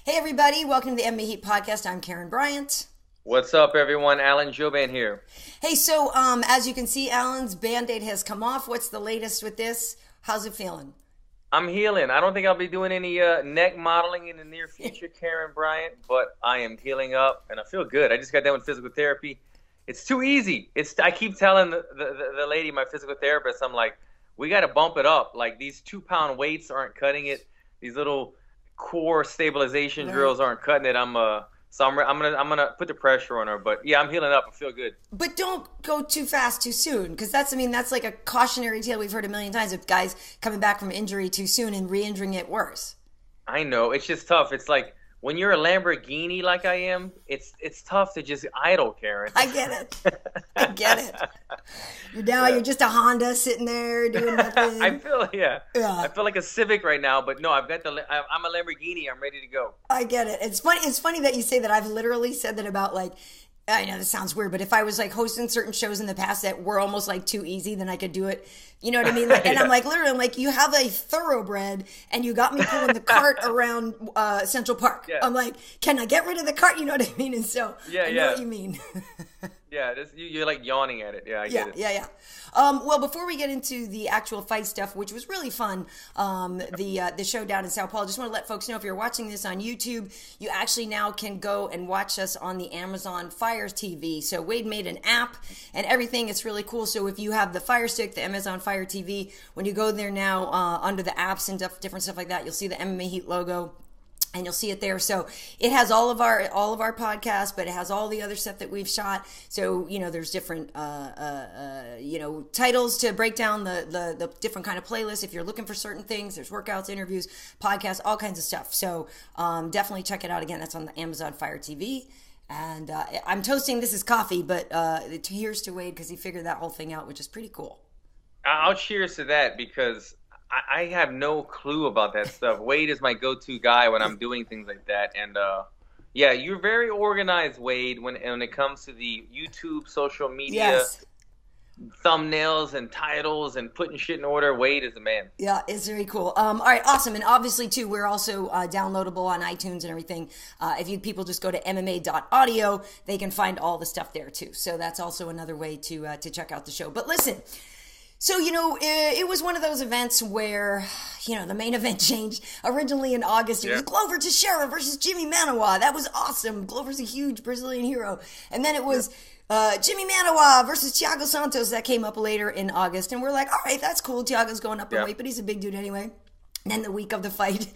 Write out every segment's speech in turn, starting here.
Hey everybody, welcome to the MMA Heat podcast. I'm Karyn Bryant. What's up everyone? Alan Joban here. Hey, so as you can see, Alan's Band-Aid has come off. What's the latest with this? How's it feeling? I'm healing. I don't think I'll be doing any neck modeling in the near future, Karyn Bryant, but I am healing up and I feel good. I just got done with physical therapy. It's too easy. I keep telling the lady, my physical therapist, I'm like, we got to bump it up. Like these 2-pound weights aren't cutting it. These little core stabilization drills aren't cutting it. I'm gonna put the pressure on her, but yeah, I'm healing up. I feel good. But don't go too fast too soon, because that's like a cautionary tale we've heard a million times of guys coming back from injury too soon and re-injuring it worse. I know, it's just tough. It's like when you're a Lamborghini like I am, it's tough to just idle, Karyn. I get it. You're just a Honda sitting there doing nothing. I feel like a Civic right now, but no, I'm a Lamborghini. I'm ready to go. I get it. It's funny that you say that. I've literally said that about, like, I know this sounds weird, but if I was like hosting certain shows in the past that were almost like too easy, then I could do it. You know what I mean? Like, and I'm like, you have a thoroughbred and you got me pulling the cart around Central Park. Yeah. I'm like, can I get rid of the cart? You know what I mean? And so I know what you mean. Yeah, you're like yawning at it. Yeah, I get it. Yeah. Well, before we get into the actual fight stuff, which was really fun, the show down in Sao Paulo, just want to let folks know, if you're watching this on YouTube, you actually now can go and watch us on the Amazon Fire TV. So Wade made an app and everything. It's really cool. So if you have the Fire Stick, the Amazon Fire TV, when you go there now under the apps and different stuff like that, you'll see the MMA Heat logo. And you'll see it there. So it has all of our podcasts, but it has all the other stuff that we've shot. So, there's different, titles to break down the different kind of playlists. If you're looking for certain things, there's workouts, interviews, podcasts, all kinds of stuff. So definitely check it out. Again, that's on the Amazon Fire TV. And I'm toasting, this is coffee, but here's to Wade because he figured that whole thing out, which is pretty cool. I'll cheers to that because I have no clue about that stuff. Wade is my go-to guy when I'm doing things like that. And, you're very organized, Wade, when it comes to the YouTube, social media, thumbnails and titles and putting shit in order. Wade is the man. Yeah, it's very cool. All right, awesome. And obviously, too, we're also downloadable on iTunes and everything. If people just go to mma.audio, they can find all the stuff there, too. So that's also another way to check out the show. But listen. So, it was one of those events where, the main event changed. Originally in August, it was Glover Teixeira versus Jimi Manuwa. That was awesome. Glover's a huge Brazilian hero. And then it was Jimi Manuwa versus Thiago Santos. That came up later in August. And we're like, all right, that's cool. Thiago's going up in weight, but he's a big dude anyway. And then the week of the fight,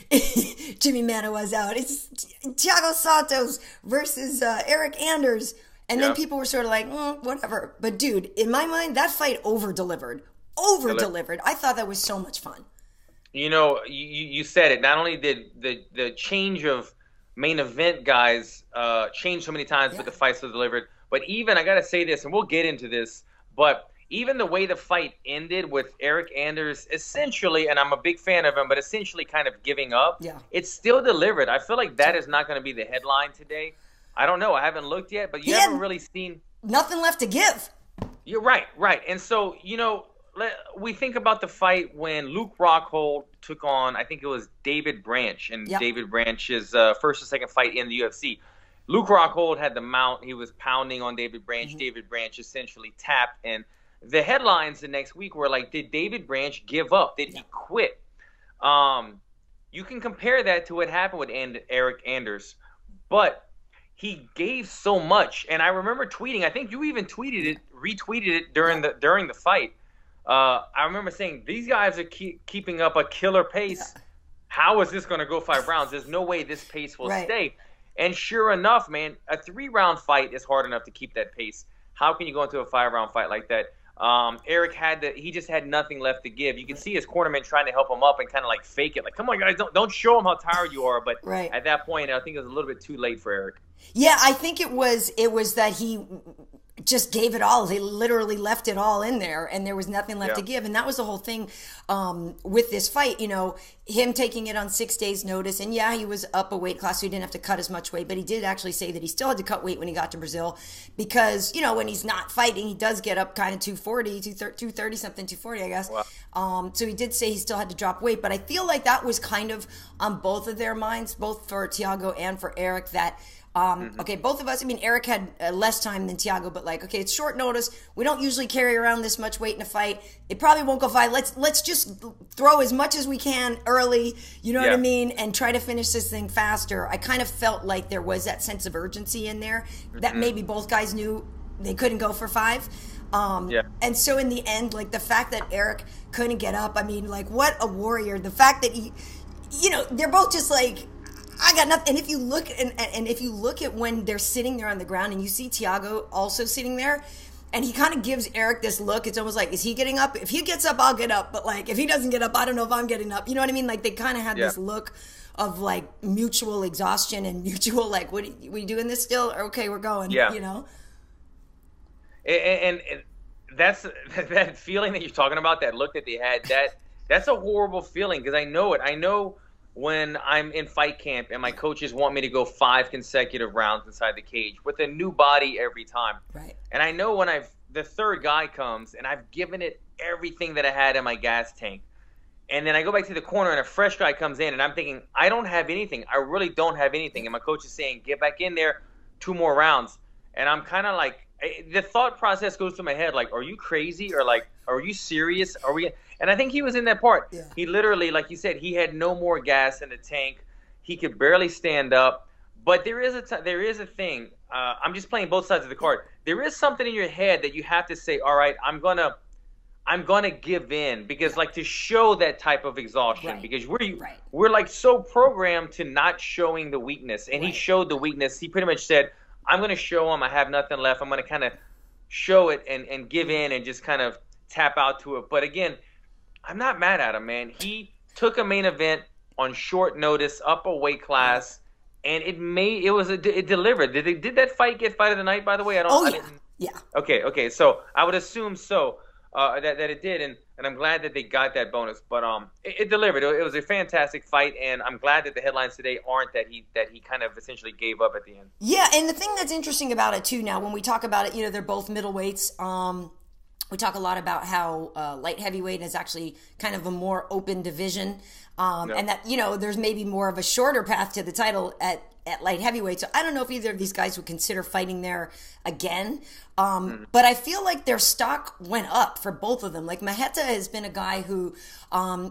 Jimi Manuwa's out. It's Thiago Santos versus Eryk Anders. And then people were sort of like, whatever. But, dude, in my mind, that fight over-delivered. I thought that was so much fun. You said it. Not only did the change of main event guys change so many times, but the fights were delivered. But even, I got to say this, and we'll get into this, but even the way the fight ended with Eryk Anders essentially, and I'm a big fan of him, but essentially kind of giving up, it's still delivered. I feel like that is not going to be the headline today. I don't know. I haven't looked yet, but you haven't really seen nothing left to give. You're right. And so, we think about the fight when Luke Rockhold took on, I think it was David Branch, and David Branch's first or second fight in the UFC. Luke Rockhold had the mount. He was pounding on David Branch. Mm-hmm. David Branch essentially tapped, and the headlines the next week were like, did David Branch give up? Did he quit? You can compare that to what happened with Eryk Anders, but he gave so much, and I remember tweeting. I think you even retweeted it during the fight. I remember saying these guys are keeping up a killer pace. Yeah. How is this going to go 5 rounds? There's no way this pace will stay. And sure enough, man, a 3-round fight is hard enough to keep that pace. How can you go into a 5-round fight like that? Eryk he just had nothing left to give. You can see his cornerman trying to help him up and kind of like fake it. Like, come on, guys, don't show him how tired you are. But at that point, I think it was a little bit too late for Eryk. Yeah, I think it was that he just gave it all. He literally left it all in there, and there was nothing left to give. And that was the whole thing with this fight, him taking it on 6 days' notice. And he was up a weight class, so he didn't have to cut as much weight. But he did actually say that he still had to cut weight when he got to Brazil because, when he's not fighting, he does get up kind of 240, 230 something, 240, I guess. So he did say he still had to drop weight, but I feel like that was kind of on both of their minds, both for Thiago and for Eryk, that okay, both of us, I mean, Eryk had less time than Thiago, but like, okay, it's short notice. We don't usually carry around this much weight in a fight. It probably won't go fight. Let's just throw as much as we can early, you know what I mean, and try to finish this thing faster. I kind of felt like there was that sense of urgency in there that maybe both guys knew they couldn't go for 5. And so in the end, like the fact that Eryk couldn't get up, I mean, like what a warrior. The fact that he, you know, they're both just like, I got nothing. And if you look and if you look at when they're sitting there on the ground and you see Thiago also sitting there, and he kind of gives Eryk this look, it's almost like, is he getting up? If he gets up, I'll get up. But like, if he doesn't get up, I don't know if I'm getting up. You know what I mean? Like they kind of had this look of like mutual exhaustion and mutual like, what are we doing this still? Okay, we're going. You know. And that's that feeling that you're talking about, that look that they had. That's a horrible feeling because I know it. I know. When I'm in fight camp and my coaches want me to go 5 consecutive rounds inside the cage with a new body every time. Right. And I know when the third guy comes and I've given it everything that I had in my gas tank. And then I go back to the corner and a fresh guy comes in and I'm thinking, I don't have anything. I really don't have anything. And my coach is saying, get back in there, 2 more rounds. And I'm kind of like, the thought process goes through my head, like, are you crazy? Or like, are you serious? Are we? And I think he was in that part. Yeah. He literally, like you said, he had no more gas in the tank. He could barely stand up. But there is a thing. I'm just playing both sides of the card. There is something in your head that you have to say, all right, I'm gonna give in, because like to show that type of exhaustion, because we're like so programmed to not showing the weakness. And he showed the weakness. He pretty much said, I'm gonna show him I have nothing left. I'm gonna kind of show it and give in and just kind of tap out to it. But again, I'm not mad at him, man. He took a main event on short notice, up a weight class, and it delivered. Did that fight get fight of the night, by the way? Yeah. Okay. So I would assume so, that it did, and I'm glad that they got that bonus. But it delivered. It was a fantastic fight, and I'm glad that the headlines today aren't that he kind of essentially gave up at the end. Yeah, and the thing that's interesting about it too, now when we talk about it, you know, they're both middleweights. We talk a lot about how light heavyweight is actually kind of a more open division, and that, you know, there's maybe more of a shorter path to the title at light heavyweight. So I don't know if either of these guys would consider fighting there again. But I feel like their stock went up for both of them. Like Marreta has been a guy who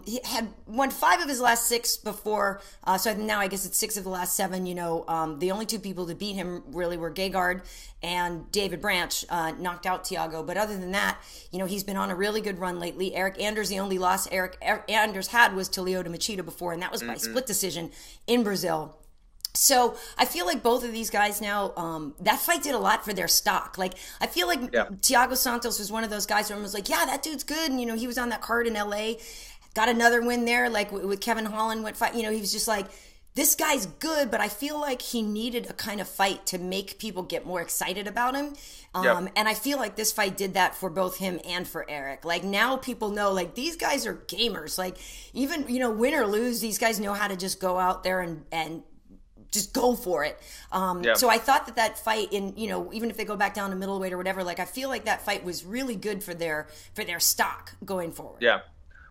he had won 5 of his last 6 before. So now I guess it's 6 of the last 7. You know, the only 2 people to beat him really were H.E.A.T and David Branch, knocked out Thiago. But other than that, you know, he's been on a really good run lately. Eryk Anders, the only loss Eryk Anders had was to Lyoto Machida before, and that was by split decision in Brazil. So I feel like both of these guys now, that fight did a lot for their stock. Like, I feel like Thiago Santos was one of those guys where I was like, yeah, that dude's good. And, you know, he was on that card in L.A., got another win there, like with Kevin Holland went fight. You know, he was just like, this guy's good, but I feel like he needed a kind of fight to make people get more excited about him. And I feel like this fight did that for both him and for Eryk. Like, now people know, like, these guys are gamers. Like, even, you know, win or lose, these guys know how to just go out there and just go for it. So I thought that fight, in, you know, even if they go back down to middleweight or whatever, like, I feel like that fight was really good for their stock going forward. Yeah.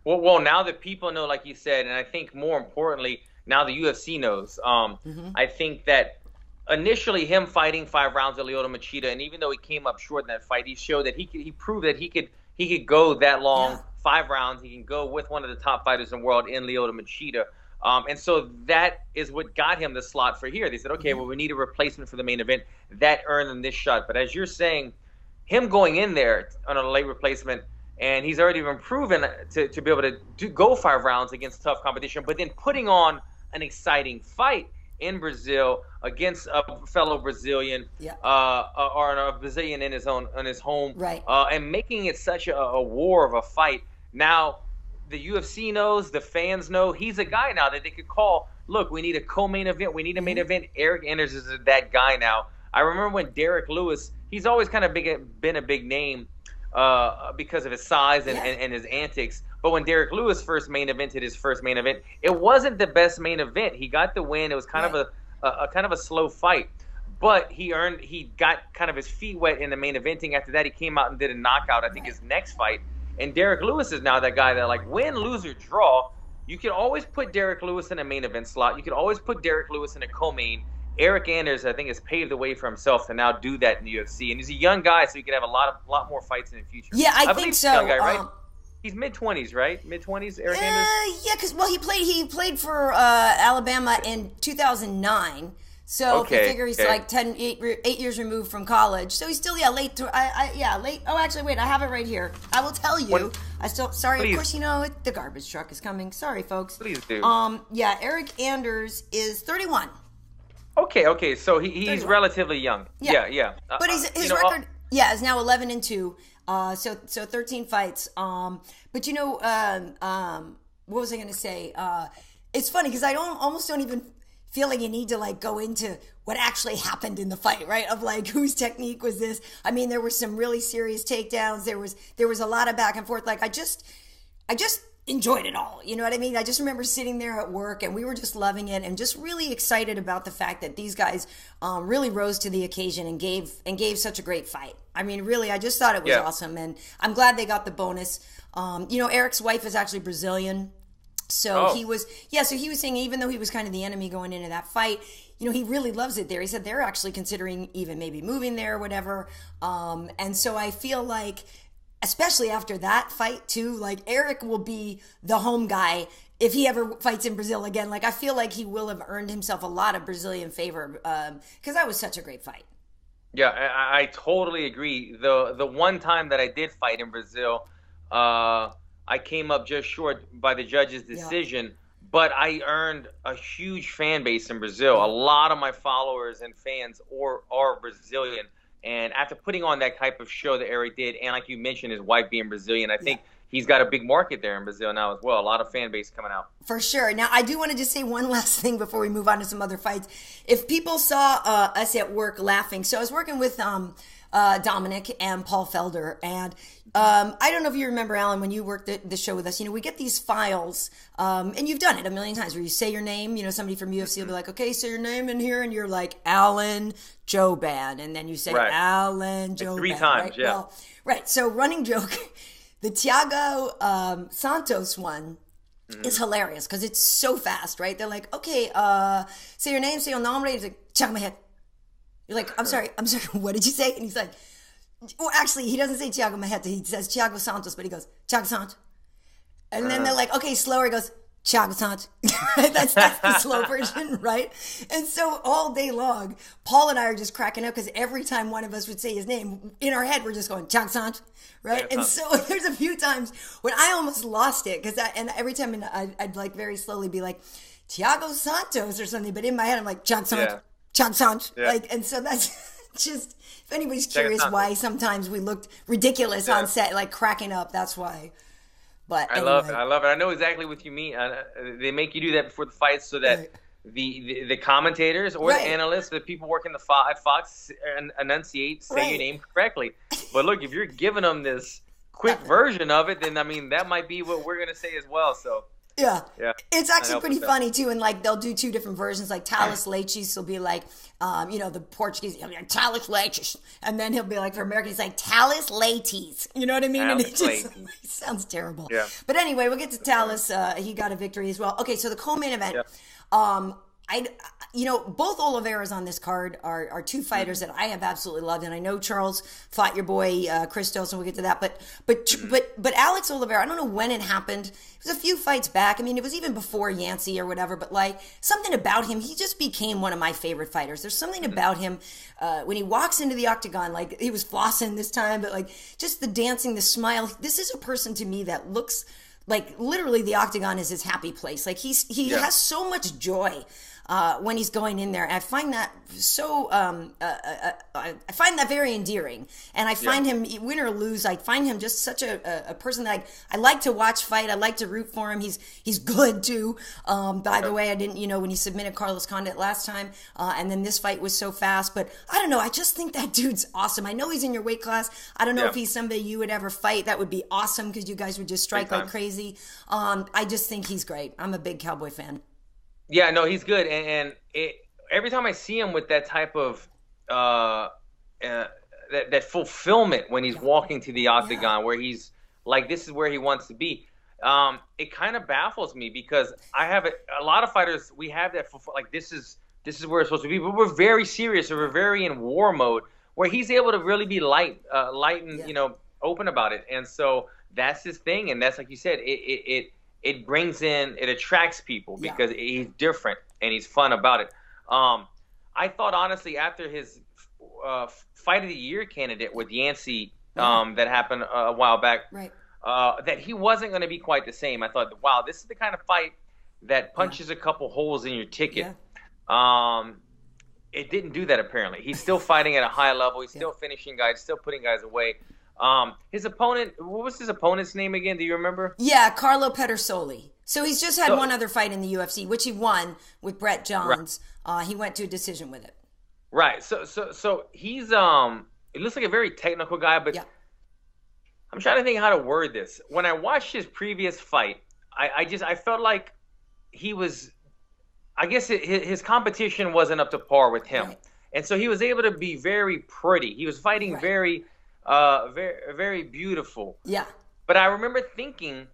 Well, now that people know, like you said, and I think more importantly, now the UFC knows. I think that initially him fighting 5 rounds at Lyoto Machida, and even though he came up short in that fight, he showed that he proved that he could go that long, 5 rounds. He can go with one of the top fighters in the world in Lyoto Machida. And so that is what got him the slot for here. They said, okay, well, we need a replacement for the main event. That earned him this shot. But as you're saying, him going in there on a late replacement, and he's already been proven to be able to go 5 rounds against tough competition, but then putting on an exciting fight in Brazil against a fellow Brazilian, or a Brazilian in his home, and making it such a war of a fight. Now, the UFC knows, the fans know, he's a guy now that they could call, look, we need a co-main event, we need a main event. Eryk Anders is that guy now. I remember when Derek Lewis, he's always kind of been a big name because of his size and his antics. But when Derek Lewis first main evented his first main event, it wasn't the best main event. He got the win. It was kind of a kind of a slow fight, but he got kind of his feet wet in the main eventing. After that, he came out and did a knockout. I think his next fight, And Derek Lewis is now that guy that, like, win, lose, or draw, you can always put Derek Lewis in a main event slot. You can always put Derek Lewis in a co-main. Eryk Anders, I think, has paved the way for himself to now do that in the UFC. And he's a young guy, so he can have a lot more fights in the future. Yeah, I think so. Young guy, right? He's mid-20s, right? Mid-20s, Eryk Anders? Yeah, because, well, he played for Alabama in 2009. So if you figure he's like 8 years removed from college. So he's still, late. Late. Oh, actually, wait, I have it right here. I will tell you. Sorry, please. Of course, the garbage truck is coming. Sorry, folks. Please do. Eryk Anders is 31. Okay, so he's relatively young. Yeah. But his record, is now 11-2. So 13 fights. But what was I going to say? It's funny because I almost don't even feel like you need to like go into what actually happened in the fight, right? Of like whose technique was this? I mean, there were some really serious takedowns. There was a lot of back and forth. Like I just enjoyed it all. You know what I mean? I just remember sitting there at work and we were just loving it and just really excited about the fact that these guys really rose to the occasion and gave such a great fight. I mean, really, I just thought it was awesome, and I'm glad they got the bonus. Eryk's wife is actually Brazilian. So he was saying even though he was kind of the enemy going into that fight, he really loves it there. He said they're actually considering even maybe moving there or whatever. And so I feel like, especially after that fight too, like Eryk will be the home guy if he ever fights in Brazil again. Like I feel like he will have earned himself a lot of Brazilian favor because that was such a great fight. Yeah, I totally agree. The one time that I did fight in Brazil, I came up just short by the judge's decision, but I earned a huge fan base in Brazil. A lot of my followers and fans are Brazilian. And after putting on that type of show that Eryk did, and like you mentioned, his wife being Brazilian, I think he's got a big market there in Brazil now as well. A lot of fan base coming out. For sure. Now, I do want to just say one last thing before we move on to some other fights. If people saw us at work laughing, so I was working with Dominic and Paul Felder, and I don't know if you remember, Alan, when you worked the show with us, we get these files, and you've done it a million times where you say your name, somebody from UFC will be like, okay, say your name in here, and you're like, Alan Joban, and then you say Alan Joban. 3 times, right? Well, right. So running joke, the Thiago Santos one is hilarious because it's so fast, right? They're like, okay, say your name, say your nombre, he's like, Thiago Magny. You're like, I'm sorry, what did you say? And he's like, well, actually, he doesn't say Thiago Marreta. He says Thiago Santos, but he goes, Thiago Santos. And then they're like, okay, slower. He goes, Thiago Santos. That's the slow version, right? And so all day long, Paul and I are just cracking up because every time one of us would say his name, in our head, we're just going, Thiago Santos, right? And so there's a few times when I almost lost it and every time I'd like very slowly be like, Thiago Santos or something. But in my head, I'm like, Thiago Santos. Thiago Santos. Like, and so that's just, if anybody's curious why sometimes we looked ridiculous on set, like cracking up, that's why. But anyway. I love it. I know exactly what you mean. They make you do that before the fights so that the commentators or the analysts, the people working at Fox enunciate, say your name correctly. But look, if you're giving them this quick version of it, then, I mean, that might be what we're going to say as well, so. Yeah. It's actually pretty funny too, and like they'll do 2 different versions. Like Talis Leites will be like, the Portuguese, he'll be like Talis Leites, and then he'll be like for Americans, like Talis Leites. You know what I mean? And it just sounds terrible. Yeah. But anyway, we'll get to Talis. He got a victory as well. Okay, so the co-main event. Both Oliveras on this card are 2 fighters that I have absolutely loved, and I know Charles fought your boy Christos, and we'll get to that. But Alex Oliveira, I don't know when it happened. It was a few fights back. I mean, it was even before Yancey or whatever. But like something about him, he just became one of my favorite fighters. There's something about him when he walks into the octagon, like he was flossing this time, but like just the dancing, the smile. This is a person to me that looks like literally the octagon is his happy place. Like he has so much joy when he's going in there. And I find that so, I find that very endearing. And I find him, win or lose, I find him just such a person that I like to watch fight. I like to root for him. He's good too. By the way, I didn't, when he submitted Carlos Condit last time, and then this fight was so fast, but I don't know. I just think that dude's awesome. I know he's in your weight class. I don't know if he's somebody you would ever fight. That would be awesome because you guys would just strike like crazy. I just think he's great. I'm a big Cowboy fan. Yeah, no, he's good, and every time I see him with that type of that fulfillment when he's walking to the octagon, where he's like this is where he wants to be. It kind of baffles me because I have a lot of fighters. We have that for like this is where it's supposed to be, but we're very serious or we're very in war mode. Where he's able to really be light and open about it, and so that's his thing, and that's like you said, it brings in, it attracts people because he's different and he's fun about it. I thought honestly after his fight of the year candidate with Yancey that happened a while back, that he wasn't going to be quite the same. I thought, wow, this is the kind of fight that punches a couple holes in your ticket. It didn't do that apparently. He's still fighting at a high level. He's still finishing guys, still putting guys away. His opponent, what was his opponent's name again? Do you remember? Yeah, Carlo Pedersoli. So he's just had one other fight in the UFC, which he won with Brett Johns. Right. He went to a decision with it. Right. So he's it looks like a very technical guy, but I'm trying to think how to word this. When I watched his previous fight, I felt like he was, I guess his competition wasn't up to par with him. Right. And so he was able to be very pretty. He was fighting very, very beautiful. Yeah. But I remember thinking,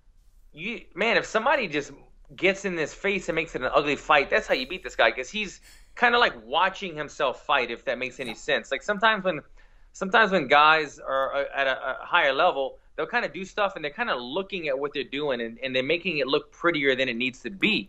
if somebody just gets in this face and makes it an ugly fight, that's how you beat this guy. Because he's kind of like watching himself fight, if that makes any sense. Like sometimes when guys are at a higher level, they'll kind of do stuff and they're kind of looking at what they're doing and they're making it look prettier than it needs to be.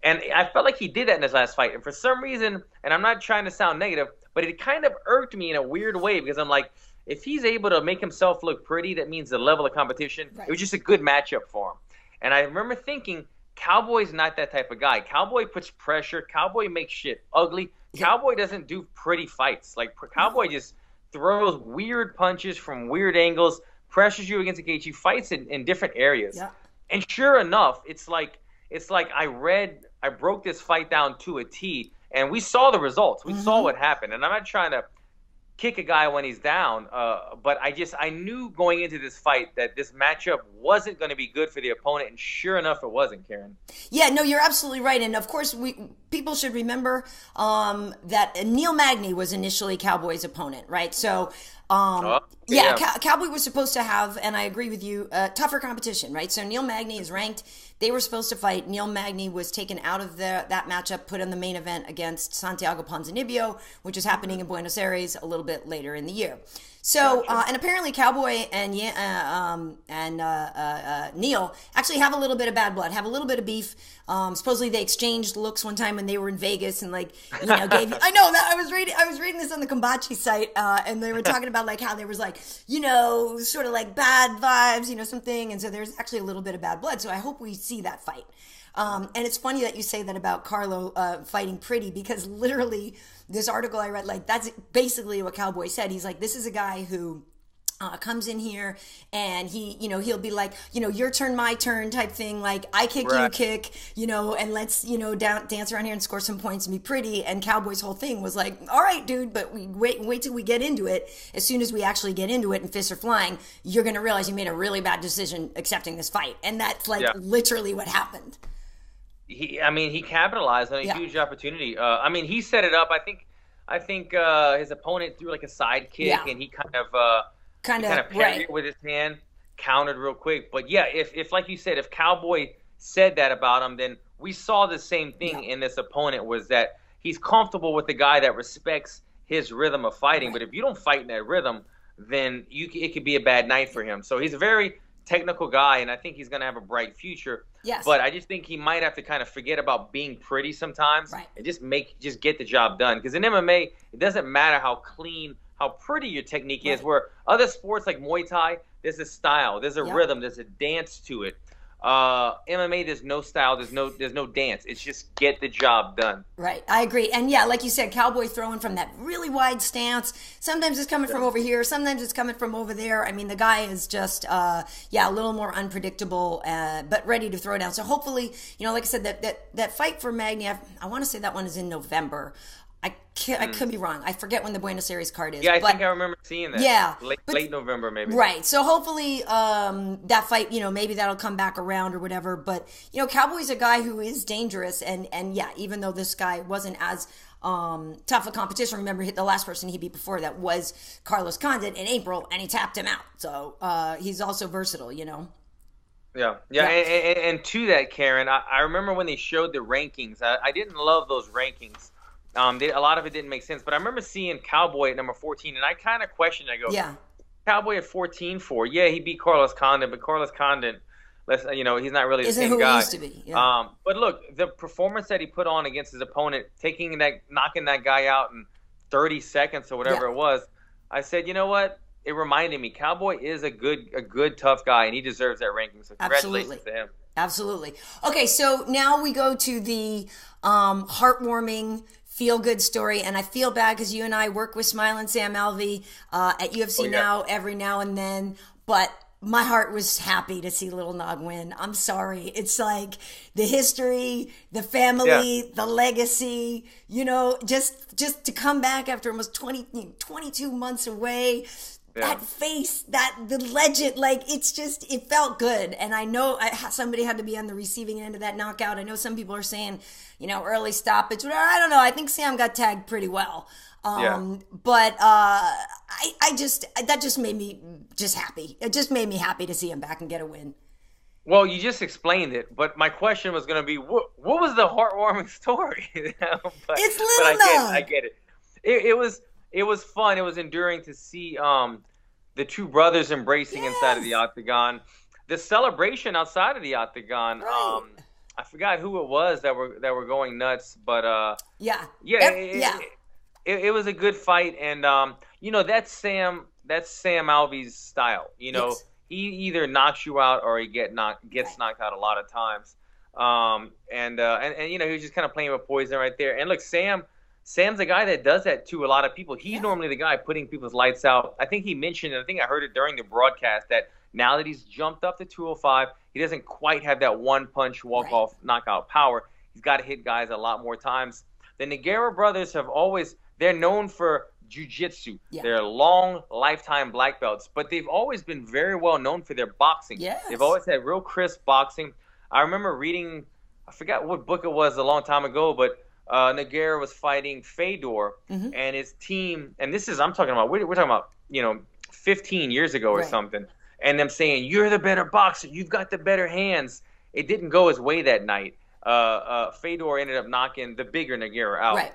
And I felt like he did that in his last fight. And for some reason, and I'm not trying to sound negative, but it kind of irked me in a weird way because I'm like, if he's able to make himself look pretty, that means the level of competition. Right. It was just a good matchup for him. And I remember thinking, Cowboy's not that type of guy. Cowboy puts pressure. Cowboy makes shit ugly. Cowboy doesn't do pretty fights. Like Cowboy just throws weird punches from weird angles, pressures you against the cage. He fights in different areas. Yeah. And sure enough, it's like I broke this fight down to a T, and we saw the results. We saw what happened. And I'm not trying to kick a guy when he's down, but I knew going into this fight that this matchup wasn't going to be good for the opponent, and sure enough, it wasn't, Karyn. Yeah, no, you're absolutely right. And of course, people should remember that Neil Magny was initially Cowboy's opponent, right? So Cowboy was supposed to have, and I agree with you, tougher competition, right? So Neil Magny is ranked. They were supposed to fight. Neil Magny was taken out of that matchup, put in the main event against Santiago Ponzinibbio, which is happening in Buenos Aires a little bit later in the year. So, and apparently Cowboy and Neil actually have a little bit of bad blood, have a little bit of beef. Supposedly they exchanged looks one time when they were in Vegas and gave I know that I was reading this on the Kombachi site, and they were talking about how there was sort of like bad vibes, something. And so there's actually a little bit of bad blood. So I hope we see that fight. And it's funny that you say that about Carlo fighting pretty, because literally this article I read, that's basically what Cowboy said. He's like, this is a guy who comes in here and he'll be like, your turn, my turn type thing. Like, I kick, you kick, and let's, dance around here and score some points and be pretty. And Cowboy's whole thing was like, all right, dude, but we wait till we get into it. As soon as we actually get into it and fists are flying, you're going to realize you made a really bad decision accepting this fight. And that's literally what happened. He capitalized on a huge opportunity. He set it up. I think his opponent threw a side kick, and he kind of parried it with his hand, countered real quick. But if like you said, if Cowboy said that about him, then we saw the same thing in this opponent, was that he's comfortable with the guy that respects his rhythm of fighting. But if you don't fight in that rhythm, then it could be a bad night for him. So he's a very technical guy, and I think he's going to have a bright future. Yes. But I just think he might have to kind of forget about being pretty sometimes and just get the job done. Because in MMA, it doesn't matter how clean, how pretty your technique is. Where other sports like Muay Thai, there's a style, there's a rhythm, there's a dance to it. MMA, there's no style, there's no dance. It's just get the job done. Right, I agree. And like you said, Cowboy throwing from that really wide stance. Sometimes it's coming from over here, sometimes it's coming from over there. The guy is just a little more unpredictable, but ready to throw down. So hopefully, like I said, that fight for Magny, I want to say that one is in November. I could be wrong. I forget when the Buenos Aires card is. Yeah, I think I remember seeing that. Yeah. Late November, maybe. Right. So hopefully that fight, maybe that'll come back around or whatever. But, Cowboy's a guy who is dangerous. And even though this guy wasn't as tough a competition. Remember, the last person he beat before that was Carlos Condit in April, and he tapped him out. So he's also versatile, you know. Yeah. And to that, Karyn, I remember when they showed the rankings. I didn't love those rankings. A lot of it didn't make sense, but I remember seeing Cowboy at number 14, and I kind of questioned. I go, Cowboy at 14 for, he beat Carlos Condit, but Carlos Condit, he's not really the same guy. He used to be. Yeah. But look, the performance that he put on against his opponent, knocking that guy out in 30 seconds or whatever it was, I said, you know what? It reminded me, Cowboy is a good tough guy, and he deserves that ranking. So congratulations to him. Absolutely. Okay, so now we go to the heartwarming, feel-good story, and I feel bad because you and I work with Smiling Sam Alvey at UFC Now every now and then, but my heart was happy to see Little Nog win. I'm sorry. It's like the history, the family, the legacy, just to come back after almost 22 months away. That face, the legend, it felt good. And I know somebody had to be on the receiving end of that knockout. I know some people are saying, early stoppage, whatever. I don't know. I think Sam got tagged pretty well. But that just made me just happy. It just made me happy to see him back and get a win. Well, you just explained it, but my question was going to be, what was the heartwarming story? It's Little Nog. I get it. It was fun. It was enduring to see the two brothers embracing inside of the octagon. The celebration outside of the octagon. Right. I forgot who it was that were going nuts, but it was a good fight, and that's Sam Alvey's style. He either knocks you out or he gets knocked out a lot of times. He was just kind of playing with poison right there. And look, Sam's a guy that does that to a lot of people. He's normally the guy putting people's lights out. I think he mentioned, and I think I heard it during the broadcast, that now that he's jumped up to 205, he doesn't quite have that one-punch walk-off knockout power. He's got to hit guys a lot more times. The Nogueira brothers they're known for jiu-jitsu. Yeah. They're long, lifetime black belts, but they've always been very well known for their boxing. Yes. They've always had real crisp boxing. I remember reading, I forgot what book it was a long time ago, but Nogueira was fighting Fedor and his team, and I'm talking about, we're talking about, 15 years ago or something, and them saying, you're the better boxer, you've got the better hands. It didn't go his way that night. Fedor ended up knocking the bigger Nogueira out. Right.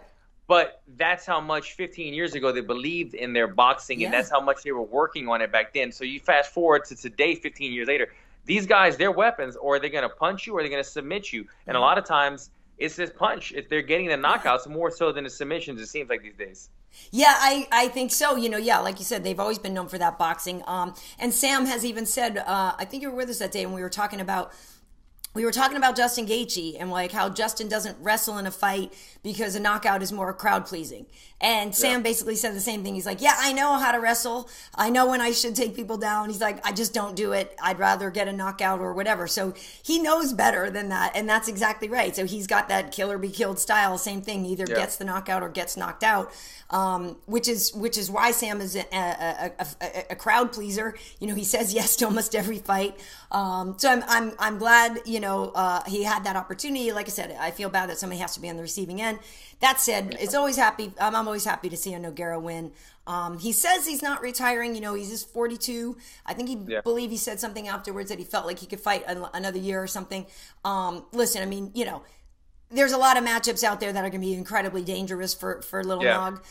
But that's how much 15 years ago they believed in their boxing, and that's how much they were working on it back then. So you fast forward to today, 15 years later, these guys, their weapons, or they're going to punch you or they're going to submit you. And a lot of times, it's this punch. If they're getting the knockouts more so than the submissions, it seems like these days. Yeah, I think so. Like you said, they've always been known for that boxing. And Sam has even said, I think you were with us that day, and we were talking about Justin Gaethje and how Justin doesn't wrestle in a fight because a knockout is more crowd pleasing. And Sam basically said the same thing. He's like, I know how to wrestle. I know when I should take people down. He's like, I just don't do it. I'd rather get a knockout or whatever. So he knows better than that. And that's exactly right. So he's got that kill or be killed style. Same thing. Either gets the knockout or gets knocked out. Which is why Sam is a crowd pleaser. He says yes to almost every fight. So I'm glad, he had that opportunity. Like I said, I feel bad that somebody has to be on the receiving end. That said, I'm always happy to see a Nogueira win. He says he's not retiring. He's just 42. I think he said something afterwards that he felt like he could fight another year or something. Listen, I mean, there's a lot of matchups out there that are going to be incredibly dangerous for Little Nog.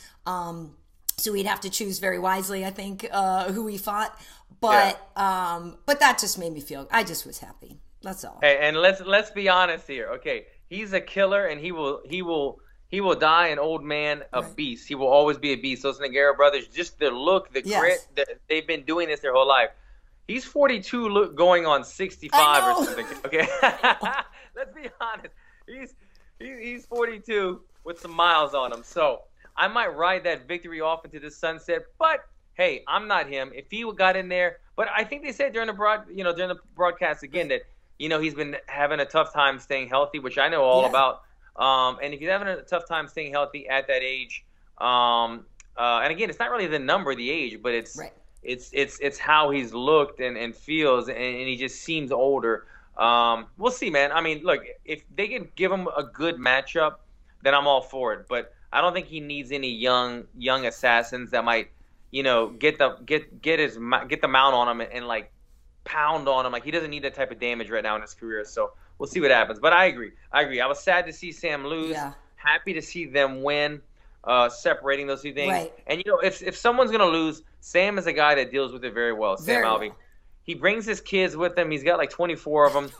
So we'd have to choose very wisely, I think, who he fought. But that just made me feel. I just was happy. That's all. Hey, and let's be honest here. Okay, he's a killer, and he will die an old man, a beast. He will always be a beast. Those Nogueira brothers, just their look, the grit, they've been doing this their whole life. He's 42, going on 65 or something. Okay, let's be honest. He's 42 with some miles on him. So I might ride that victory off into the sunset. But hey, I'm not him. If he got in there, but I think they said during the broadcast again that he's been having a tough time staying healthy, which I know all about. And if he's having a tough time staying healthy at that age, and again, it's not really the number, the age, but it's how he's looked and feels, and he just seems older. We'll see, man. I mean, look, if they can give him a good matchup, then I'm all for it. But I don't think he needs any young assassins that might, get the mount on him and like pound on him. Like, he doesn't need that type of damage right now in his career. So we'll see what happens. But I agree. I was sad to see Sam lose. Yeah. Happy to see them win. Separating those two things. Right. And if someone's gonna lose, Sam is a guy that deals with it very well. Sam Alvey. Well. He brings his kids with him. He's got like 24 of them.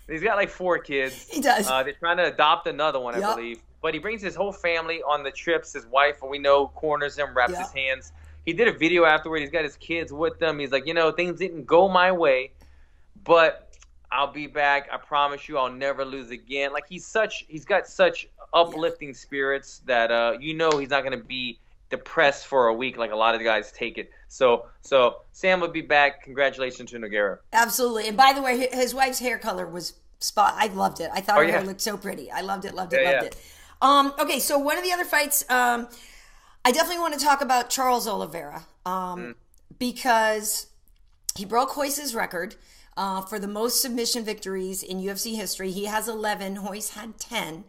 He's got like 4 kids. He does. They're trying to adopt another one, I believe. But he brings his whole family on the trips. His wife, we know, corners him, wraps his hands. He did a video afterward. He's got his kids with them. He's like, things didn't go my way, but I'll be back. I promise you, I'll never lose again. Like, he's got such uplifting spirits that he's not going to be depressed for a week like a lot of the guys take it. So Sam will be back. Congratulations to Nogueira. Absolutely. And by the way, his wife's hair color was spot. I loved it. I thought her hair looked so pretty. I loved it. Okay, so one of the other fights, I definitely want to talk about Charles Oliveira because he broke Royce's record for the most submission victories in UFC history. He has 11. Royce had 10.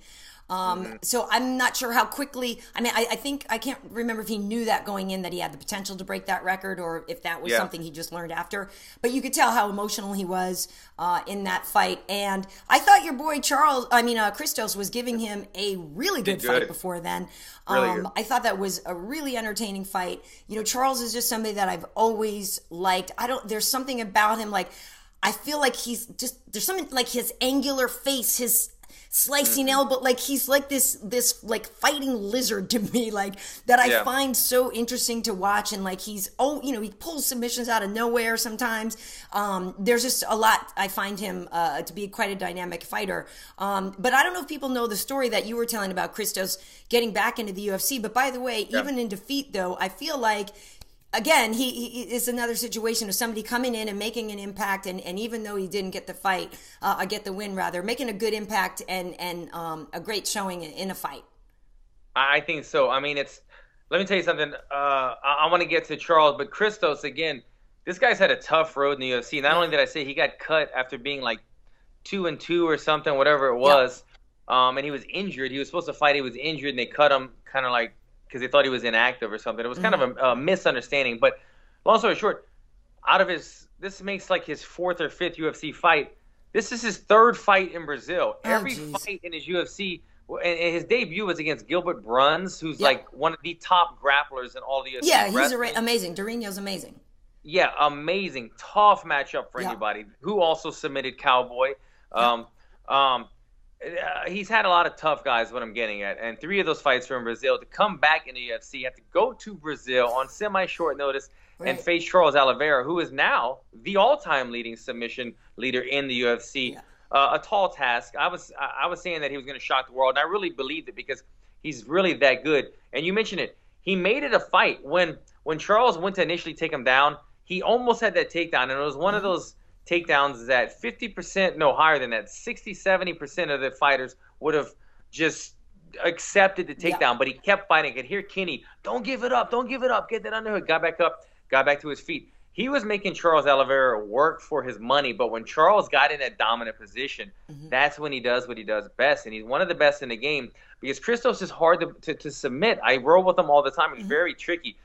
So I'm not sure how quickly. I mean, I think I can't remember if he knew that going in, that he had the potential to break that record, or if that was something he just learned after. But you could tell how emotional he was in that fight. And I thought your boy Christos was giving him a really good fight before then. Really I thought that was a really entertaining fight. Charles is just somebody that I've always liked. There's something about him, like, I feel like there's something like his angular face, his slicing elbow, like he's like this like fighting lizard to me, like that I find so interesting to watch. And like he pulls submissions out of nowhere sometimes. There's just a lot. I find him to be quite a dynamic fighter. But I don't know if people know the story that you were telling about Christos getting back into the UFC. But by the way, even in defeat though, I feel like, again, he is another situation of somebody coming in and making an impact, and even though he didn't get the fight, get the win rather, making a good impact and a great showing in a fight. I think so. I mean, let me tell you something. I want to get to Charles, but Christos, again, this guy's had a tough road in the UFC. Not only did I say he got cut after being like 2-2 or something, whatever it was, and he was injured. He was supposed to fight. He was injured, and they cut him kind of like, because they thought he was inactive or something. It was kind of a misunderstanding. But long story short, this makes like his 4th or 5th UFC fight. This is his 3rd fight in Brazil. Every fight in his UFC, and his debut was against Gilbert Bruns, who's like one of the top grapplers in all the UFC. Yeah, he's amazing. Dorino's amazing. Yeah, amazing. Tough matchup for anybody. Who also submitted Cowboy. He's had a lot of tough guys, what I'm getting at. And 3 of those fights were in Brazil. To come back in the UFC, you have to go to Brazil on semi-short notice and face Charles Oliveira, who is now the all-time leading submission leader in the UFC. Yeah. A tall task. I was saying that he was going to shock the world, and I really believed it because he's really that good. And you mentioned it. He made it a fight. When Charles went to initially take him down, he almost had that takedown, and it was one of those takedowns that 50%, no, higher than that, 60-70% of the fighters would have just accepted the takedown, but he kept fighting. I could hear Kenny, don't give it up, get that underhook, got back up, got back to his feet. He was making Charles Oliveira work for his money, but when Charles got in that dominant position, that's when he does what he does best, and he's one of the best in the game because Christos is hard to submit. I roll with him all the time. He's very tricky,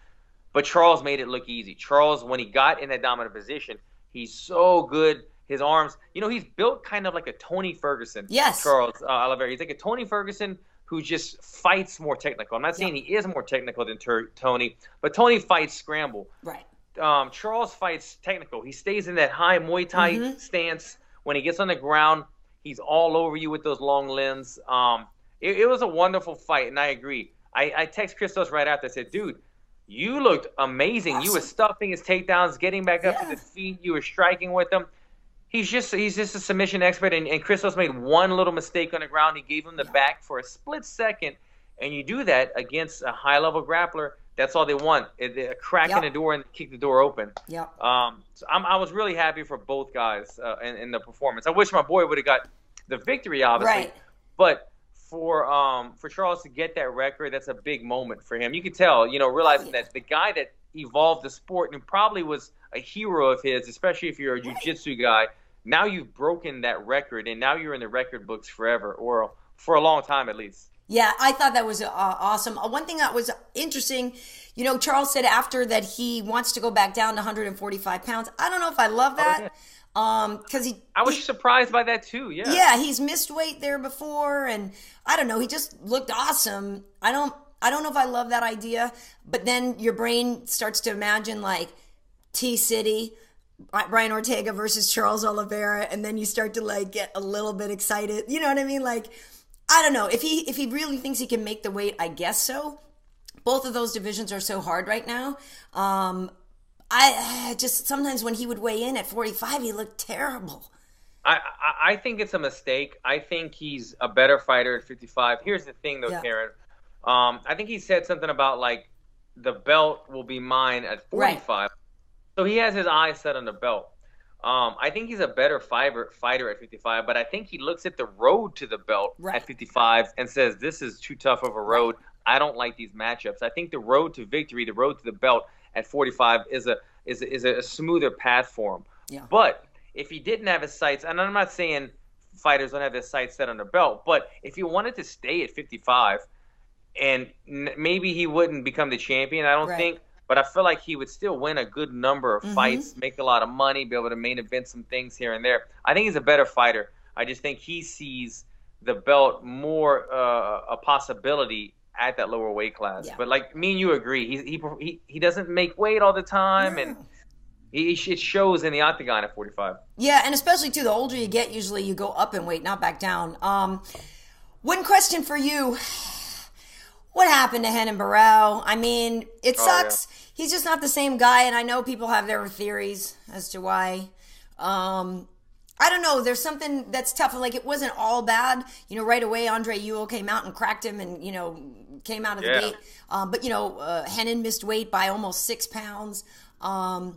but Charles made it look easy. Charles, when he got in that dominant position, he's so good. His arms, he's built kind of like a Tony Ferguson. Yes. Charles Oliveira. He's like a Tony Ferguson who just fights more technical. I'm not saying he is more technical than Tony, but Tony fights scramble. Right. Charles fights technical. He stays in that high Muay Thai stance. When he gets on the ground, he's all over you with those long limbs. It was a wonderful fight, and I agree. I text Christos right after. I said, dude, you looked amazing. Awesome. You were stuffing his takedowns, getting back up to the feet. You were striking with him. He's just a submission expert, and Christos made one little mistake on the ground. He gave him the back for a split second, and you do that against a high-level grappler. That's all they want, a crack in the door and kick the door open. So I was really happy for both guys in the performance. I wish my boy would have got the victory, obviously, but for Charles to get that record, that's a big moment for him. You could tell, realizing that the guy that evolved the sport and probably was a hero of his, especially if you're a jiu-jitsu guy, now you've broken that record, and now you're in the record books forever, or for a long time at least. Yeah, I thought that was awesome. One thing that was interesting, you know, Charles said after that he wants to go back down to 145 pounds. I don't know if I love that. Because I was surprised by that too. Yeah, he's missed weight there before, and I don't know, he just looked awesome. I don't know if I love that idea, but then your brain starts to imagine like T-City, Brian Ortega versus Charles Oliveira, and then you start to like get a little bit excited. You know what I mean? Like, I don't know, if he really thinks he can make the weight, I guess so. Both of those divisions are so hard right now. I just, sometimes when he would weigh in at 45, he looked terrible. I think it's a mistake. I think he's a better fighter at 55. Here's the thing, though, Karyn. I think he said something about, like, the belt will be mine at 45. Right. So he has his eyes set on the belt. I think he's a better fighter at 55, but I think he looks at the road to the belt at 55 and says, this is too tough of a road. I don't like these matchups. I think the road to victory, the road to the belt at 45 is a smoother path for him. Yeah. But if he didn't have his sights, and I'm not saying fighters don't have their sights set on the belt, but if he wanted to stay at 55, and maybe he wouldn't become the champion, I don't think, but I feel like he would still win a good number of fights, make a lot of money, be able to main event some things here and there. I think he's a better fighter. I just think he sees the belt more a possibility at that lower weight class. But like me and you agree, he doesn't make weight all the time, and it shows in the octagon at 45. Yeah, and especially too, the older you get, usually you go up in weight, not back down. One question for you: what happened to Renan Barao? I mean, it sucks. He's just not the same guy, and I know people have their theories as to why. I don't know. There's something that's tough. Like, it wasn't all bad. You know, right away, Andre Ewell came out and cracked him and, you know, came out of the gate. But, you know, Renan missed weight by almost 6 pounds. I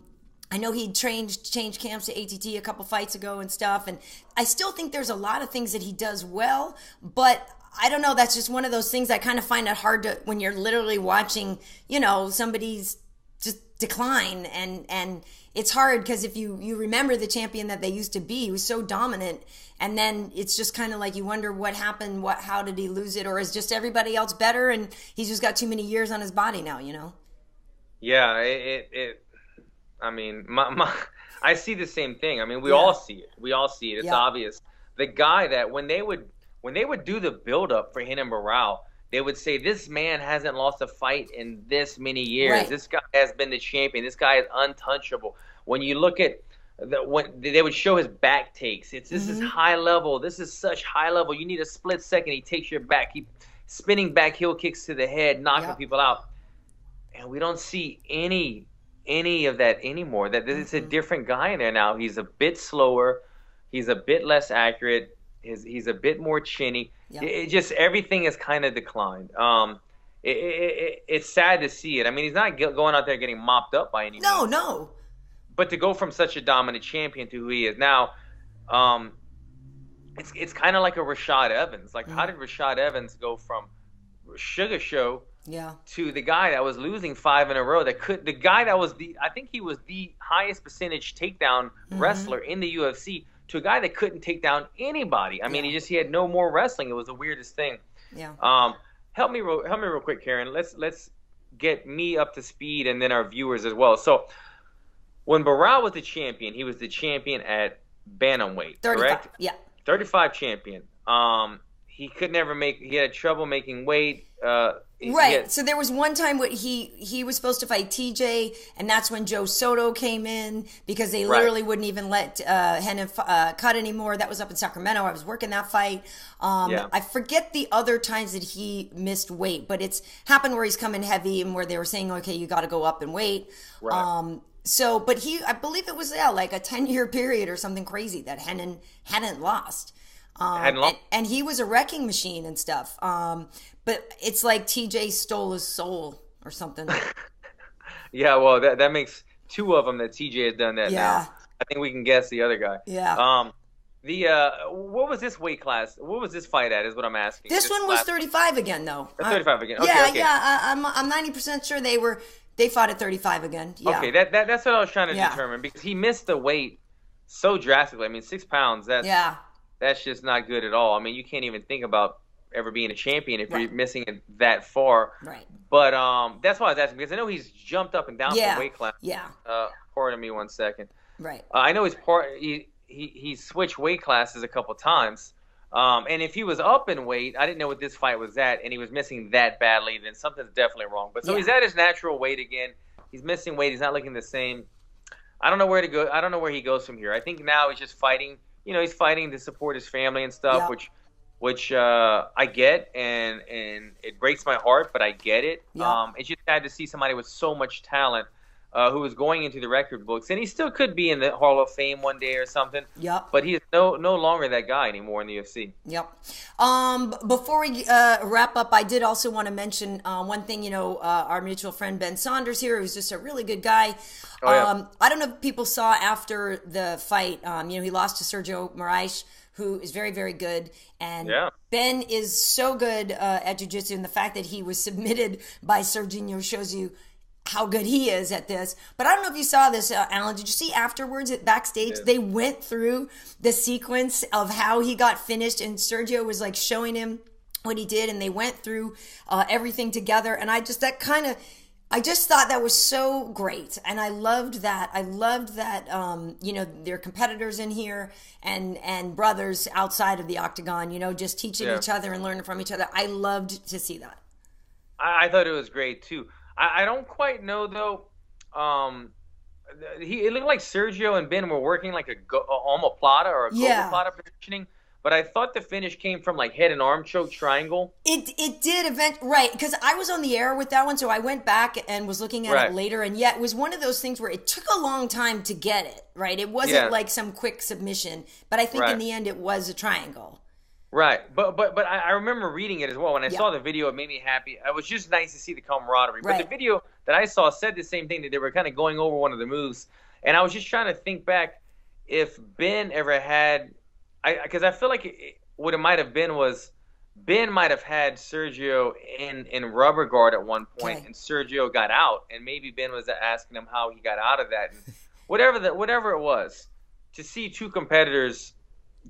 know he changed camps to ATT a couple fights ago and stuff. And I still think there's a lot of things that he does well. But I don't know. That's just one of those things I kind of find it hard to, when you're literally watching, you know, somebody's just decline, and it's hard because if you remember the champion that they used to be, he was so dominant, and then it's just kind of like you wonder what happened, how did he lose it, or is just everybody else better and he's just got too many years on his body now, you know? Yeah, I mean, I see the same thing. I mean, we all see it. It's obvious. The guy that when they would do the build up for Renan Barao, they would say, this man hasn't lost a fight in this many years. Right. This guy has been the champion. This guy is untouchable. When you look at when they would show his back takes, this is high level. This is such high level. You need a split second. He takes your back. He spinning back heel kicks to the head, knocking people out. And we don't see any of that anymore. That it's a different guy in there now. He's a bit slower. He's a bit less accurate. He's a bit more chinny. Yep. It just, everything has kind of declined. It's sad to see it. I mean, he's not going out there getting mopped up by any means. No. But to go from such a dominant champion to who he is now, it's kind of like a Rashad Evans. Like, how did Rashad Evans go from Sugar Show to the guy that was losing 5 in a row? The guy that was I think he was the highest percentage takedown wrestler in the UFC, to a guy that couldn't take down anybody. I mean, he had no more wrestling. It was the weirdest thing. Yeah. Help me real quick, Karyn. Let's get me up to speed, and then our viewers as well. So, when Barao was the champion, he was the champion at bantamweight, 35, correct? Yeah. 35 champion. He could never he had trouble making weight. Right. So there was one time where he was supposed to fight TJ, and that's when Joe Soto came in, because they literally wouldn't even let Renan cut anymore. That was up in Sacramento. I was working that fight. I forget the other times that he missed weight, but it's happened where he's coming heavy and where they were saying, okay, you got to go up in weight. Right. But I believe it was like a 10-year period or something crazy that Renan hadn't lost. And he was a wrecking machine and stuff. But it's like TJ stole his soul or something. Yeah, well, that makes 2 of them that TJ has done that now. I think we can guess the other guy. Yeah. What was this weight class? What was this fight at is what I'm asking. This one was 35 again, though. 35 again. Okay, I'm 90% sure they fought at 35 again. Yeah. Okay, that's what I was trying to determine, because he missed the weight so drastically. I mean, 6 pounds, that's just not good at all. I mean, you can't even think about ever being a champion if you're missing it that far. Right. But that's why I was asking, because I know he's jumped up and down from weight class. Yeah. Pardon me 1 second. Right. I know he switched weight classes a couple times. And if he was up in weight, I didn't know what this fight was at, and he was missing that badly, then something's definitely wrong. But so he's at his natural weight again. He's missing weight. He's not looking the same. I don't know where to go. I don't know where he goes from here. I think now he's just fighting. You know, he's fighting to support his family and stuff, which I get, and it breaks my heart, but I get it. It's just sad to see somebody with so much talent who is going into the record books, and he still could be in the Hall of Fame one day or something. Yep. But he is no longer that guy anymore in the UFC. Yep. Before we wrap up, I did also want to mention one thing. You know, our mutual friend Ben Saunders here, who's just a really good guy. I don't know if people saw after the fight. You know, he lost to Sergio Moraes, who is very, very good. And Ben is so good at jiu-jitsu, and the fact that he was submitted by Sergio shows you how good he is at this. But I don't know if you saw this, Alan. Did you see afterwards at backstage, they went through the sequence of how he got finished, and Sergio was like showing him what he did, and they went through everything together. And I just thought that was so great. And I loved that. You know, there are competitors in here and brothers outside of the octagon, you know, just teaching each other and learning from each other. I loved to see that. I thought it was great too. I don't quite know though. It looked like Sergio and Ben were working like a omoplata or a gomoplata positioning, but I thought the finish came from like head and arm choke triangle. It did right, because I was on the air with that one, so I went back and was looking at it later, and it was one of those things where it took a long time to get it right. It wasn't like some quick submission, but I think in the end it was a triangle. Right, but I remember reading it as well. When I saw the video, it made me happy. It was just nice to see the camaraderie. But the video that I saw said the same thing, that they were kind of going over one of the moves. And I was just trying to think back if Ben ever had – because I feel like what it might have been was Ben might have had Sergio in rubber guard at one point, and Sergio got out. And maybe Ben was asking him how he got out of that. And whatever it was, to see two competitors –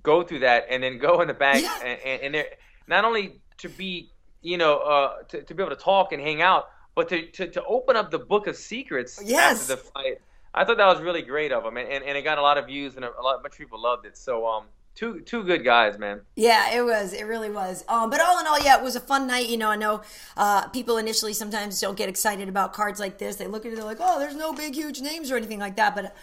go through that and then go in the back and they're not only to be, you know, to be able to talk and hang out, but to open up the book of secrets after the fight. I thought that was really great of them, and it got a lot of views and a bunch of people loved it. So two good guys, man. Yeah, it really was. But all in all, it was a fun night. You know, I know people initially sometimes don't get excited about cards like this. They look at it, they're like, oh, there's no big huge names or anything like that, but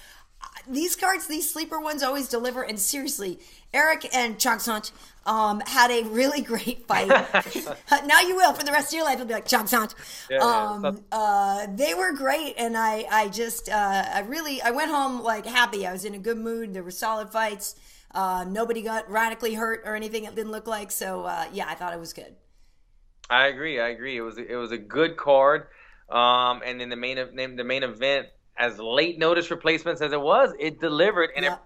these cards, these sleeper ones, always deliver. And seriously, Eryk and Giagos had a really great fight. Now you will, for the rest of your life, you'll be like, Giagos. They were great, and I went home like happy. I was in a good mood. There were solid fights. Nobody got radically hurt or anything. It didn't look like. So I thought it was good. I agree. It was a good card. And then the main event, as late notice replacements as it was, it delivered, and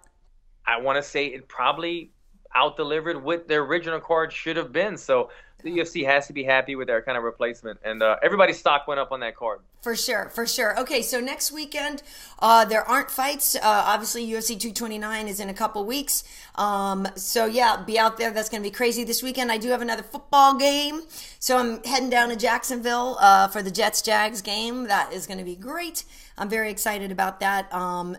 I want to say it probably out-delivered what the original card should have been. So the UFC has to be happy with their kind of replacement, and everybody's stock went up on that card. For sure. Okay, so next weekend there aren't fights. Obviously, UFC 229 is in a couple weeks. So be out there. That's going to be crazy this weekend. I do have another football game, so I'm heading down to Jacksonville for the Jets-Jags game. That is going to be great. I'm very excited about that.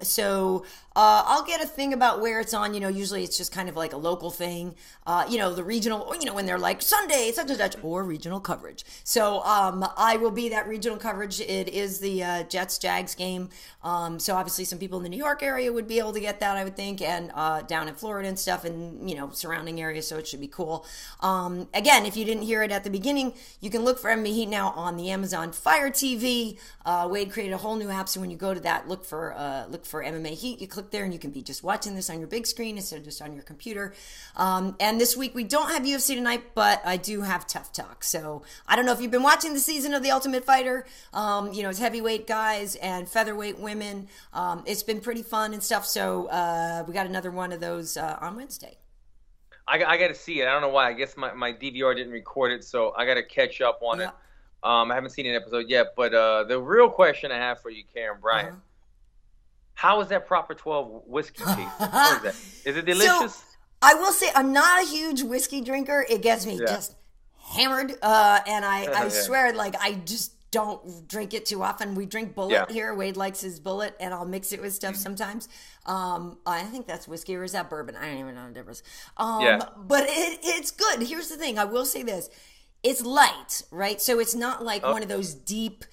So I'll get a thing about where it's on. You know, usually it's just kind of like a local thing. The regional, when they're like Sunday, such and such, or regional coverage. So I will be that regional coverage. It is the Jets-Jags game. So obviously some people in the New York area would be able to get that, I would think, and down in Florida and stuff, and, surrounding areas, so it should be cool. Again, if you didn't hear it at the beginning, you can look for MMA Heat now on the Amazon Fire TV. Wade created a whole new app, so when you go to that, look for MMA Heat. You click there, and you can be just watching this on your big screen instead of just on your computer. And this week, we don't have UFC tonight, but I do have Tough Talk. So I don't know if you've been watching the season of The Ultimate Fighter. It's heavyweight guys and featherweight women. It's been pretty fun and stuff. So we got another one of those on Wednesday. I got to see it. I don't know why. I guess my DVR didn't record it, so I got to catch up on it. I haven't seen an episode yet, but the real question I have for you, Karyn, Bryant, how is that Proper 12 whiskey taste? What is that? Is it delicious? So, I will say I'm not a huge whiskey drinker. It gets me just hammered, and I swear, like, I just don't drink it too often. We drink Bullet here. Wade likes his Bullet, and I'll mix it with stuff sometimes. I think that's whiskey, or is that bourbon? I don't even know the difference. But it's good. Here's the thing. I will say this. It's light, right? So it's not like one of those deep,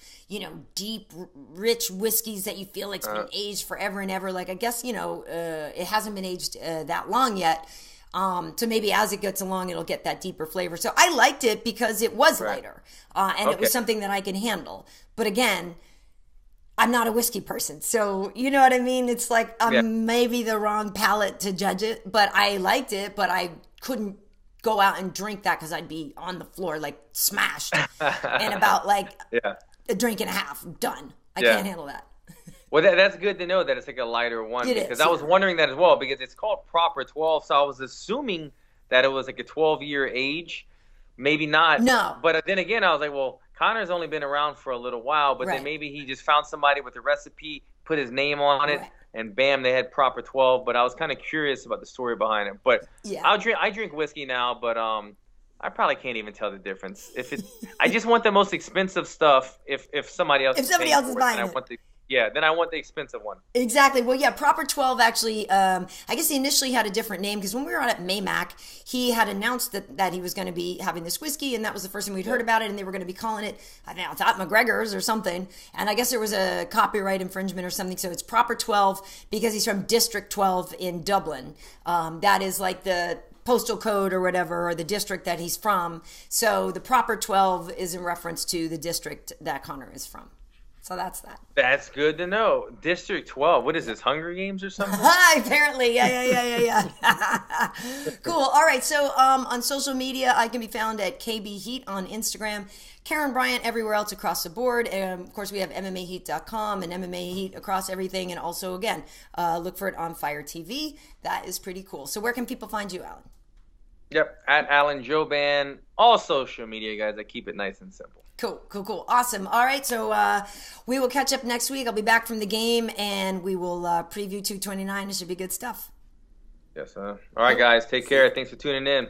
rich whiskeys that you feel like it's been aged forever and ever. Like, I guess, it hasn't been aged that long yet. So maybe as it gets along, it'll get that deeper flavor. So I liked it because it was lighter, and it was something that I can handle. But again, I'm not a whiskey person, so you know what I mean? It's like I'm maybe the wrong palate to judge it, but I liked it, but I couldn't go out and drink that because I'd be on the floor, like, smashed in about, like, a drink and a half. Done. I can't handle that. Well, that's good to know that it's like a lighter one, because I was wondering that as well, because it's called Proper 12, so I was assuming that it was like a 12-year age. Maybe not. No. But then again, I was like, well, Conor's only been around for a little while, but then maybe he just found somebody with a recipe, put his name on it, and bam, they had Proper 12. But I was kind of curious about the story behind it. But I drink whiskey now, but I probably can't even tell the difference. I just want the most expensive stuff. If somebody else is buying it. Then I want the expensive one. Exactly. Well, Proper 12 actually, I guess he initially had a different name, because when we were on at Maymac, he had announced that he was going to be having this whiskey, and that was the first time we'd heard about it, and they were going to be calling it, I thought McGregor's or something, and I guess there was a copyright infringement or something, so it's Proper 12 because he's from District 12 in Dublin. That is like the postal code or whatever, or the district that he's from. So the Proper 12 is in reference to the district that Conor is from. So that's that. That's good to know. District 12. What is this, Hunger Games or something? Apparently. Yeah. Cool. All right. So on social media, I can be found at KB H.E.A.T on Instagram. Karyn Bryant everywhere else across the board. And of course, we have MMAHeat.com and MMA Heat across everything. And also, again, look for it on Fire TV. That is pretty cool. So where can people find you, Alan? Yep. At Alan Joban. All social media, guys. I keep it nice and simple. Cool. Awesome. All right, so we will catch up next week. I'll be back from the game, and we will preview 229. It should be good stuff. Yes, sir. All right, guys. Take care. Thanks for tuning in.